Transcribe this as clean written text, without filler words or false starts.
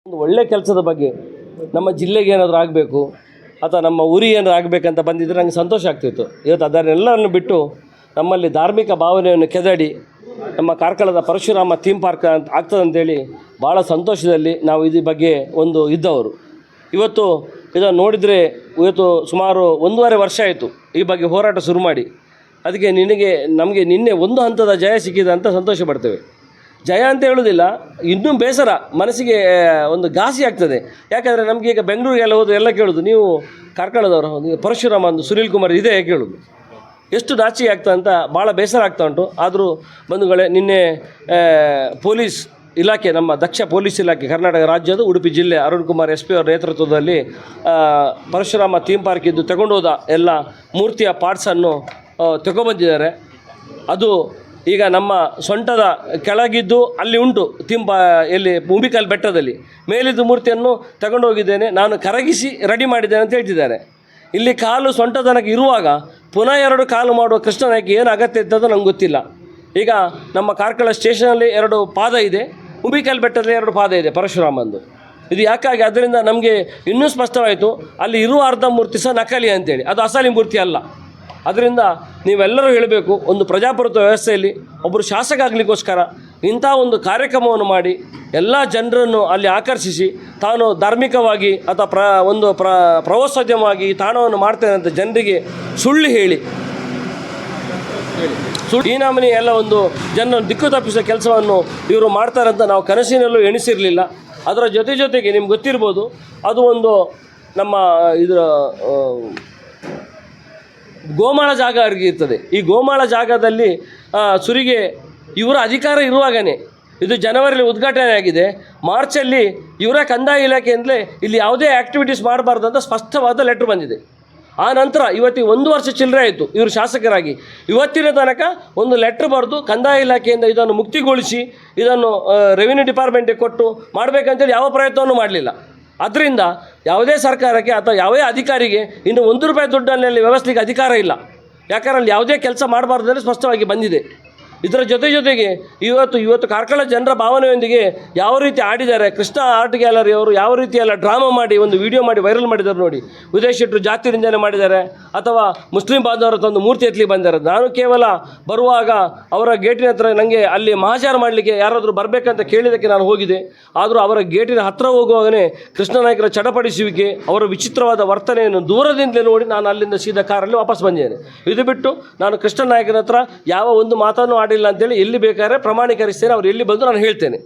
ಒಂದು ಒಳ್ಳೆ ಕೆಲಸದ ಬಗ್ಗೆ ನಮ್ಮ ಜಿಲ್ಲೆಗೆ ಏನಾದರೂ ಆಗಬೇಕು ಅಥವಾ ನಮ್ಮ ಊರಿಗೆ ಏನಾದರೂ ಆಗಬೇಕಂತ ಬಂದಿದ್ದರೆ ನನಗೆ ಸಂತೋಷ ಆಗ್ತಿತ್ತು. ಇವತ್ತು ಅದನ್ನೆಲ್ಲವನ್ನು ಬಿಟ್ಟು ನಮ್ಮಲ್ಲಿ ಧಾರ್ಮಿಕ ಭಾವನೆಯನ್ನು ಕೆದಡಿ ನಮ್ಮ ಕಾರ್ಕಳದ ಪರಶುರಾಮ ಥೀಮ್ ಪಾರ್ಕ್ ಅಂತ ಆಗ್ತದಂತೇಳಿ ಭಾಳ ಸಂತೋಷದಲ್ಲಿ ನಾವು ಇದ್ರ ಬಗ್ಗೆ ಇದ್ದವರು. ಇವತ್ತು ಇದನ್ನು ನೋಡಿದರೆ ಇವತ್ತು ಸುಮಾರು 1.5 ವರ್ಷ ಆಯಿತು ಈ ಬಗ್ಗೆ ಹೋರಾಟ ಶುರು ಮಾಡಿ. ಅದಕ್ಕೆ ನಮಗೆ ನಿನ್ನೆ ಒಂದು ಹಂತದ ಜಯ ಸಿಕ್ಕಿದೆ ಅಂತ ಸಂತೋಷ ಪಡ್ತೇವೆ. ಜಯ ಅಂತ ಹೇಳೋದಿಲ್ಲ, ಇನ್ನೂ ಬೇಸರ, ಮನಸ್ಸಿಗೆ ಒಂದು ಘಾಸಿ ಆಗ್ತದೆ. ಯಾಕಂದರೆ ನಮಗೆ ಈಗ ಬೆಂಗಳೂರಿಗೆಲ್ಲ ಹೋದ್ರೆ ಎಲ್ಲ ಕೇಳೋದು, ನೀವು ಕಾರ್ಕಳದವರು, ಪರಶುರಾಮ ಒಂದು ಸುನೀಲ್ ಕುಮಾರ್ ಇದೆ ಕೇಳೋದು. ಎಷ್ಟು ನಾಚಿಕೆ ಆಗ್ತದೆ ಅಂತ ಭಾಳ ಬೇಸರ ಆಗ್ತಾ ಉಂಟು. ಆದರೂ ಬಂಧುಗಳೇ, ನಿನ್ನೆ ಪೊಲೀಸ್ ಇಲಾಖೆ, ನಮ್ಮ ದಕ್ಷ ಪೊಲೀಸ್ ಇಲಾಖೆ ಕರ್ನಾಟಕ ರಾಜ್ಯದ ಉಡುಪಿ ಜಿಲ್ಲೆ ಅರುಣ್ ಕುಮಾರ್ SP ಅವರ ನೇತೃತ್ವದಲ್ಲಿ ಪರಶುರಾಮ ಥೀಮ್ ಪಾರ್ಕ್ ಇದ್ದು ತಗೊಂಡೋದ ಎಲ್ಲ ಮೂರ್ತಿಯ ಪಾರ್ಟ್ಸನ್ನು ತಗೊಬಂದಿದ್ದಾರೆ. ಅದು ಈಗ ನಮ್ಮ ಸೊಂಟದ ಕೆಳಗಿದ್ದು ಅಲ್ಲಿ ಉಂಟು ಎಲ್ಲಿ ಮೂಬಿಕಲ್ ಬೆಟ್ಟದಲ್ಲಿ. ಮೇಲಿದ್ದು ಮೂರ್ತಿಯನ್ನು ತಗೊಂಡೋಗಿದ್ದೇನೆ, ನಾನು ಕರಗಿಸಿ ರೆಡಿ ಮಾಡಿದ್ದೇನೆ ಅಂತ ಹೇಳ್ತಿದ್ದಾರೆ. ಇಲ್ಲಿ ಕಾಲು ಸೊಂಟ ತನಕ ಇರುವಾಗ ಪುನಃ 2 ಕಾಲು ಮಾಡುವ ಕೃಷ್ಣನಾಯ್ಕೆ ಏನು ಅಗತ್ಯ ಇದ್ದದ್ದು ನಂಗೆ ಗೊತ್ತಿಲ್ಲ. ಈಗ ನಮ್ಮ ಕಾರ್ಕಳ ಸ್ಟೇಷನಲ್ಲಿ 2 ಪಾದ ಇದೆ, ಮೂಬಿಕಲ್ ಬೆಟ್ಟದಲ್ಲಿ 2 ಪಾದ ಇದೆ ಪರಶುರಾಮಂದು. ಇದು ಯಾಕಾಗಿ, ಅದರಿಂದ ನಮಗೆ ಇನ್ನೂ ಸ್ಪಷ್ಟವಾಯಿತು ಅಲ್ಲಿ ಇರುವ ಅರ್ಧ ಮೂರ್ತಿ ಸಹ ನಕಲಿ ಅಂತೇಳಿ, ಅದು ಅಸಲಿ ಮೂರ್ತಿ ಅಲ್ಲ. ಅದರಿಂದ ನೀವೆಲ್ಲರೂ ಹೇಳಬೇಕು, ಒಂದು ಪ್ರಜಾಪ್ರಭುತ್ವ ವ್ಯವಸ್ಥೆಯಲ್ಲಿ ಒಬ್ಬರು ಶಾಸಕ ಆಗಲಿಕ್ಕೋಸ್ಕರ ಇಂಥ ಒಂದು ಕಾರ್ಯಕ್ರಮವನ್ನು ಮಾಡಿ ಎಲ್ಲ ಜನರನ್ನು ಅಲ್ಲಿ ಆಕರ್ಷಿಸಿ ತಾನು ಧಾರ್ಮಿಕವಾಗಿ ಅಥವಾ ಪ್ರವಾಸೋದ್ಯಮವಾಗಿ ತಾಣವನ್ನು ಮಾಡ್ತೇನೆ ಅಂತ ಜನರಿಗೆ ಸುಳ್ಳು ಹೇಳಿ ಈ ನಮೂನೆ ಎಲ್ಲ ಒಂದು ಜನರನ್ನು ದಿಕ್ಕು ತಪ್ಪಿಸೋ ಕೆಲಸವನ್ನು ಇವರು ಮಾಡ್ತಾರಂತ ನಾವು ಕನಸಿನಲ್ಲೂ ಎಣಿಸಿರಲಿಲ್ಲ. ಅದರ ಜೊತೆಗೆ ನಿಮ್ಗೆ ಗೊತ್ತಿರ್ಬೋದು, ಅದು ಒಂದು ನಮ್ಮ ಇದರ ಗೋಮಾಳ ಜಾಗ ಇರ್ತದೆ. ಈ ಗೋಮಾಳ ಜಾಗದಲ್ಲಿ ಸುರಿಗೆ ಇವರ ಅಧಿಕಾರ ಇರುವಾಗಲೇ ಇದು ಜನವರಿಯಲ್ಲಿ ಉದ್ಘಾಟನೆ ಆಗಿದೆ. ಮಾರ್ಚಲ್ಲಿ ಇವರ ಕಂದಾಯ ಇಲಾಖೆಯಿಂದಲೇ ಇಲ್ಲಿ ಯಾವುದೇ ಆ್ಯಕ್ಟಿವಿಟೀಸ್ ಮಾಡಬಾರ್ದು ಅಂತ ಸ್ಪಷ್ಟವಾದ ಲೆಟ್ರ್ ಬಂದಿದೆ. ಆ ನಂತರ ಇವತ್ತಿಗೆ 1 ವರ್ಷ ಚಿಲ್ಲರೆ ಆಯಿತು ಇವರು ಶಾಸಕರಾಗಿ. ಇವತ್ತಿನ ತನಕ ಒಂದು ಲೆಟ್ರ್ ಬರೆದು ಕಂದಾಯ ಇಲಾಖೆಯಿಂದ ಇದನ್ನು ಮುಕ್ತಿಗೊಳಿಸಿ ಇದನ್ನು ರೆವಿನ್ಯೂ ಡಿಪಾರ್ಟ್ಮೆಂಟಿಗೆ ಕೊಟ್ಟು ಮಾಡಬೇಕಂತೇಳಿ ಯಾವ ಪ್ರಯತ್ನವನ್ನು ಮಾಡಲಿಲ್ಲ. ಅದರಿಂದ ಯಾವುದೇ ಸರ್ಕಾರಕ್ಕೆ ಅಥವಾ ಯಾವುದೇ ಅಧಿಕಾರಿಗೆ ಇನ್ನು 1 ರೂಪಾಯಿ ದುಡ್ಡನ್ನಲ್ಲಿ ವ್ಯವಸ್ಥೆಗೆ ಅಧಿಕಾರ ಇಲ್ಲ. ಯಾಕಂದ್ರೆ ಅಲ್ಲಿ ಯಾವುದೇ ಕೆಲಸ ಮಾಡಬಾರ್ದು ಸ್ಪಷ್ಟವಾಗಿ ಬಂದಿದೆ. ಇದರ ಜೊತೆಗೆ ಇವತ್ತು ಕಾರ್ಕಳ ಜನರ ಭಾವನೆಯೊಂದಿಗೆ ಯಾವ ರೀತಿ ಆಡಿದ್ದಾರೆ, ಕೃಷ್ಣ ಆರ್ಟ್ ಗ್ಯಾಲರಿ ಅವರು ಯಾವ ರೀತಿ ಎಲ್ಲ ಡ್ರಾಮಾ ಮಾಡಿ ಒಂದು ವಿಡಿಯೋ ಮಾಡಿ ವೈರಲ್ ಮಾಡಿದ್ದಾರೆ ನೋಡಿ. ಉದಯ್ ಶೆಟ್ಟರು ಜಾತಿ ನಿಂದನೆ ಮಾಡಿದ್ದಾರೆ, ಅಥವಾ ಮುಸ್ಲಿಂ ಬಾಂಧವರ ತಂದು ಮೂರ್ತಿ ಎತ್ತಲಿ ಬಂದಿದ್ದಾರೆ. ನಾನು ಕೇವಲ ಬರುವಾಗ ಅವರ ಗೇಟಿನ ಹತ್ರ ನನಗೆ ಅಲ್ಲಿ ಮಹಾಚಾರ ಮಾಡಲಿಕ್ಕೆ ಯಾರಾದರೂ ಬರಬೇಕಂತ ಕೇಳಿದ್ದಕ್ಕೆ ನಾನು ಹೋಗಿದೆ. ಆದರೂ ಅವರ ಗೇಟಿನ ಹತ್ತಿರ ಹೋಗುವಾಗಲೇ ಕೃಷ್ಣ ನಾಯಕರ ಚಡಪಡಿಸುವಿಕೆ, ಅವರ ವಿಚಿತ್ರವಾದ ವರ್ತನೆಯನ್ನು ದೂರದಿಂದಲೇ ನೋಡಿ ನಾನು ಅಲ್ಲಿಂದ ಸೀದಾ ಕಾರಲ್ಲಿ ವಾಪಸ್ ಬಂದಿದ್ದೇನೆ. ಇದು ಬಿಟ್ಟು ನಾನು ಕೃಷ್ಣ ನಾಯಕನ ಹತ್ರ ಯಾವ ಒಂದು ಮಾತನ್ನು ಆಡಿಲ್ಲ ಅಂತೇಳಿ ಎಲ್ಲಿ ಬೇಕಾದ್ರೆ ಪ್ರಮಾಣೀಕರಿಸ್ತೇನೆ. ಅವ್ರು ಎಲ್ಲಿ ಬಂದು ನಾನು ಹೇಳ್ತೇನೆ.